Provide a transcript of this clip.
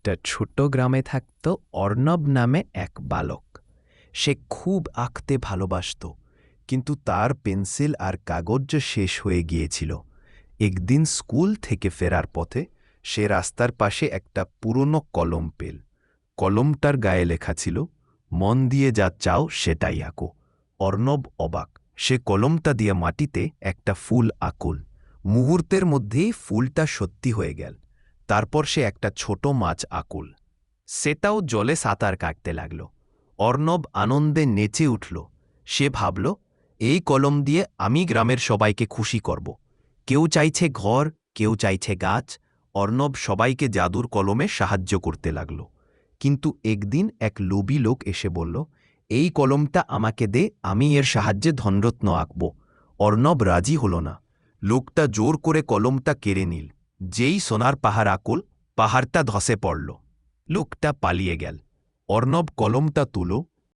একটা ছোট্ট গ্রামে থাকত অর্ণব নামে এক বালক। সে খুব আঁকতে ভালোবাসত, কিন্তু তার পেন্সিল আর কাগজ শেষ হয়ে গিয়েছিল। একদিন স্কুল থেকে ফেরার পথে সে রাস্তার পাশে একটা পুরনো কলম পেল। কলমটার গায়ে লেখা ছিল, মন দিয়ে যা চাও সেটাই আঁকো। অর্ণব অবাক। সে কলমটা দিয়ে মাটিতে একটা ফুল আঁকুল। মুহূর্তের মধ্যেই ফুলটা সত্যি হয়ে গেল। তারপর সে একটা ছোট মাছ আঁকুল, সেটাও জলে সাঁতার কাটতে লাগল। অর্ণব আনন্দে নেচে উঠল। সে ভাবল, এই কলম দিয়ে আমি গ্রামের সবাইকে খুশি করব। কেউ চাইছে ঘর, কেউ চাইছে গাছ। অর্ণব সবাইকে জাদুর কলমে সাহায্য করতে লাগল। কিন্তু একদিন এক লোভী লোক এসে বলল, এই কলমটা আমাকে দে, আমি এর সাহায্যে ধনরত্ন আঁকব। অর্ণব রাজি হল না। লোকটা জোর করে কলমটা কেড়ে নিল। যেই সোনার পাহাড় আঁকুল, পাহাড়টা ধসে পড়ল। লোকটা পালিয়ে গেল। অর্ণব কলমটা তুলো,